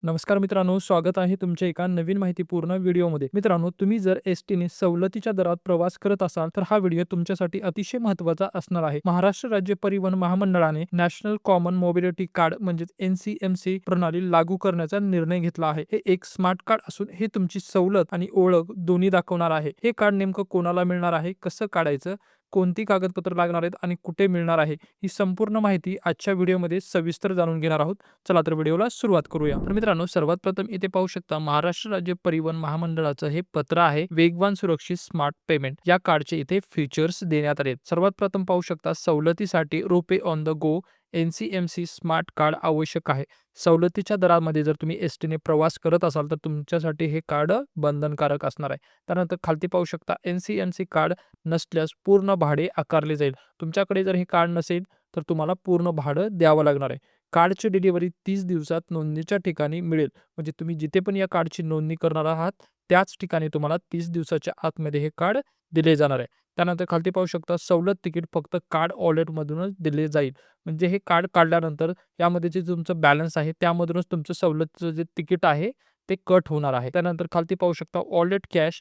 नमस्कार मित्रांनो, स्वागत आहे तुमच्या एका नवीन माहितीपूर्ण व्हिडिओमध्ये. मित्रांनो, तुम्ही जर एस-टीने सवलतीच्या दरात प्रवास करत असाल, तर हा व्हिडिओ तुमच्यासाठी अतिशय महत्त्वाचा असणार आहे. महाराष्ट्र राज्य परिवहन महामंडळाने नॅशनल कॉमन मोबिलिटी कार्ड म्हणजेच एन-सी-एम-सी प्रणाली लागू करण्याचा निर्णय घेतला आहे. हे एक स्मार्ट कार्ड असून हे तुमची सवलत आणि ओळख दोन्ही दाखवणार आहे. हे कार्ड नेमकं कोणाला मिळणार आहे, कसं काढायचं, कोणती कागदपत्र लागणार आहेत आणि कुठे मिळणार आहे, ही संपूर्ण माहिती आजच्या व्हिडिओमध्ये सविस्तर जाणून घेणार आहोत. चला तर व्हिडिओला सुरुवात करूया. तर मित्रांनो, सर्वात प्रथम इथे पाहू शकता महाराष्ट्र राज्य परिवहन महामंडळाचं हे पत्र आहे. वेगवान सुरक्षित स्मार्ट पेमेंट या कार्डचे इथे फीचर्स देण्यात आले. सर्वात प्रथम पाहू शकता सवलतीसाठी RuPay on the go NCMC smart card आवश्यक आहे. सवलतीच्या दरामध्ये जर तुम्ही एस-टीने प्रवास करत असाल तर तुमच्यासाठी हे कार्ड बंधनकारक असणार आहे. त्यानंतर खालती पाहू शकता एन-सी-एम-सी कार्ड नसल्यास पूर्ण भाडे आकारले जाईल. तुमच्याकडे जर हे कार्ड नसेल तर तुम्हाला पूर्ण भाडं द्यावं लागणार आहे. कार्डची डिलिव्हरी 30 दिवसात नोंदणीच्या ठिकाणी मिळेल. म्हणजे तुम्ही जिथे पण या कार्डची नोंदणी करणार आहात, त्याच ठिकाणी तुम्हाला 30 दिवसाच्या आतमध्ये हे कार्ड दिले जाणार आहे. त्यानंतर खालती पाहू शकता सवलत तिकीट फक्त कार्ड वॉलेटमधूनच दिले जाईल. म्हणजे हे कार्ड काढल्यानंतर यामध्ये जे तुमचं बॅलन्स आहे, त्यामधूनच तुमचं सवलतीचं जे तिकीट आहे, ते कट होणार आहे. त्यानंतर खालती पाहू शकता वॉलेट कॅश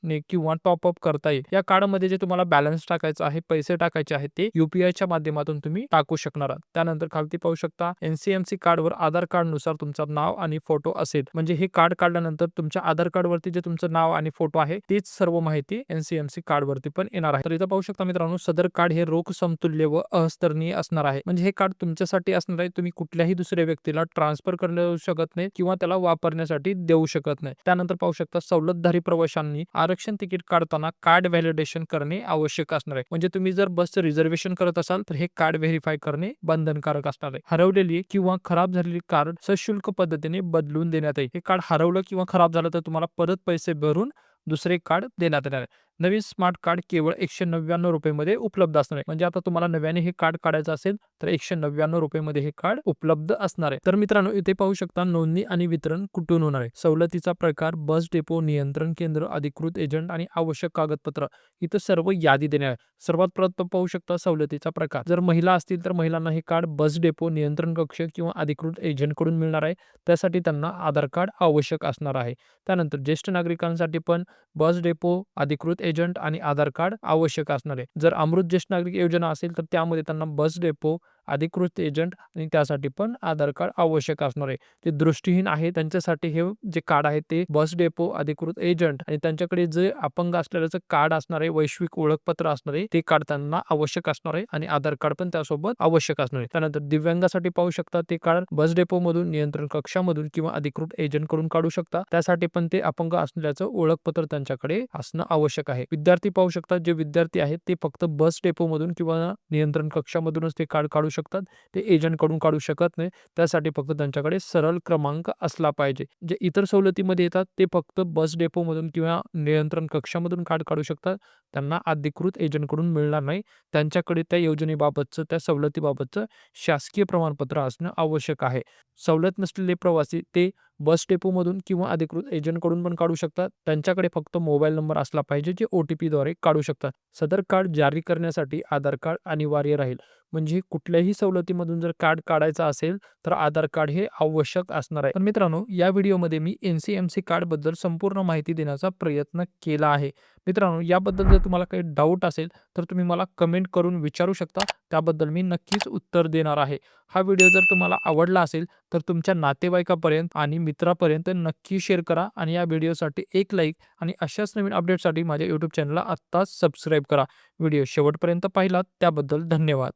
ने किंवा टॉप करता येईल. या कार्डमध्ये जे तुम्हाला बॅलन्स टाकायचा आहे, पैसे टाकायचे आहेत, ते UPIच्या माध्यमातून तुम्ही टाकू शकणार आहात. त्यानंतर खालती पाहू शकता एन-सी-एम-सी कार्डवर आधार कार्डनुसार तुमचं नाव आणि फोटो असेल. म्हणजे हे कार्ड काढल्यानंतर तुमच्या आधार कार्डवरती जे तुमचं नाव आणि फोटो आहे, तीच सर्व माहिती एन-सी-एम-सी कार्डवरती पण येणार आहे. तर इथं पाहू शकता मित्रांनो, सदर कार्ड हे रोख समतुल्य व अस्तरणीय असणार आहे. म्हणजे हे कार्ड तुमच्यासाठी असणार आहे. तुम्ही कुठल्याही दुसऱ्या व्यक्तीला ट्रान्सफर करू शकत नाही किंवा त्याला वापरण्यासाठी देऊ शकत नाही. त्यानंतर पाहू शकता सवलतधारी प्रवाशांनी आरक्षण तिकीट काढताना कार्ड व्हॅलिडेशन करणे आवश्यक असणार आहे. म्हणजे तुम्ही जर बसचं रिझर्वेशन करत असाल तर हे कार्ड व्हेरीफाय करणे बंधनकारक असणार आहे. हरवलेली किंवा खराब झालेली कार्ड सशुल्क पद्धतीने बदलून देण्यात येईल. हे कार्ड हरवलं किंवा खराब झालं तर तुम्हाला परत पैसे भरून दुसरे कार्ड देण्यात येणार आहे. नवीन स्मार्ट कार्ड केवळ ₹199 मध्ये उपलब्ध असणार आहे. म्हणजे आता तुम्हाला नव्याने हे कार्ड काढायचं असेल तर ₹199 मध्ये हे कार्ड उपलब्ध असणार आहे. तर मित्रांनो, इथे पाहू शकता नोंदणी आणि वितरण कुठून होणार आहे. सवलतीचा प्रकार, बस डेपो, नियंत्रण केंद्र, अधिकृत एजंट आणि आवश्यक कागदपत्र, इथं सर्व यादी देण्यात आहे. सर्वात प्रथम पाहू शकता सवलतीचा प्रकार. जर महिला असतील तर महिलांना हे कार्ड बस डेपो, नियंत्रण कक्ष किंवा अधिकृत एजंटकडून मिळणार आहे. त्यासाठी त्यांना आधार कार्ड आवश्यक असणार आहे. त्यानंतर ज्येष्ठ नागरिकांसाठी पण बस डेपो, अधिकृत एजंट आणि आधार कार्ड आवश्यक असणार आहे. जर अमृत ज्येष्ठ नागरिक योजना असेल तर त्यामध्ये त्यांना बस डेपो, अधिकृत एजंट आणि त्यासाठी पण आधार कार्ड आवश्यक असणार आहे. जे दृष्टीहीन आहे त्यांच्यासाठी हे जे कार्ड आहे ते बस डेपो, अधिकृत एजंट आणि त्यांच्याकडे जे अपंग असलेल्याचं कार्ड असणार आहे, वैश्विक ओळखपत्र असणार आहे, ते कार्ड त्यांना आवश्यक असणार आहे आणि आधार कार्ड पण त्यासोबत आवश्यक असणार आहे. त्यानंतर दिव्यांगासाठी पाहू शकता ते कार्ड बस डेपोमधून, नियंत्रण कक्षामधून किंवा अधिकृत एजंट कडून काढू शकता. त्यासाठी पण ते अपंग असल्याचं ओळखपत्र त्यांच्याकडे असणं आवश्यक आहे. विद्यार्थी पाहू शकता, जे विद्यार्थी आहेत ते फक्त बस डेपोमधून किंवा नियंत्रण कक्षामधूनच ते कार्ड काढू शकतात. ते एजंट कडून काढू शकत नाही. त्यासाठी फक्त त्यांच्याकडे सरळ क्रमांक असला पाहिजे. जे इतर सवलतीमध्ये येतात ते फक्त बस डेपोमधून किंवा नियंत्रण कक्षामधून कार्ड काढू शकतात. त्यांना अधिकृत एजंटकडून मिळणार नाही. त्यांच्याकडे त्या योजनेबाबतचं, त्या सवलतीबाबतचं शासकीय प्रमाणपत्र असणं आवश्यक आहे. सवलत नसलेले प्रवासी ते बस डेपोमधून किंवा अधिकृत एजंटकडून पण काढू शकतात. त्यांच्याकडे फक्त मोबाईल नंबर असला पाहिजे, जे OTPद्वारे काढू शकतात. सदर कार्ड जारी करण्यासाठी आधार कार्ड अनिवार्य राहील. म्हणजे कुठल्याही सवलतीमधून जर कार्ड काढायचं असेल तर आधार कार्ड हे आवश्यक असणार आहे. तर मित्रांनो, या व्हिडिओमध्ये मी एन-सी-एम-सी कार्डबद्दल संपूर्ण माहिती देण्याचा प्रयत्न केला आहे. मित्रांनो, याबद्दल जर तुम्हाला काही डाऊट असेल तर तुम्ही मला कमेंट करून विचारू शकता. त्याबद्दल मी नक्कीच उत्तर देणार आहे. हा व्हिडिओ जर तुम्हाला आवडला असेल तर तुमच्या नातेवाईकापर्यंत आणि मित्रापर्यंत नक्की शेअर करा आणि या व्हिडिओसाठी एक लाईक आणि अशाच नवीन अपडेटसाठी माझ्या YouTube चॅनलला आत्ताच सबस्क्राईब करा. व्हिडिओ शेवटपर्यंत पाहिलात त्याबद्दल धन्यवाद.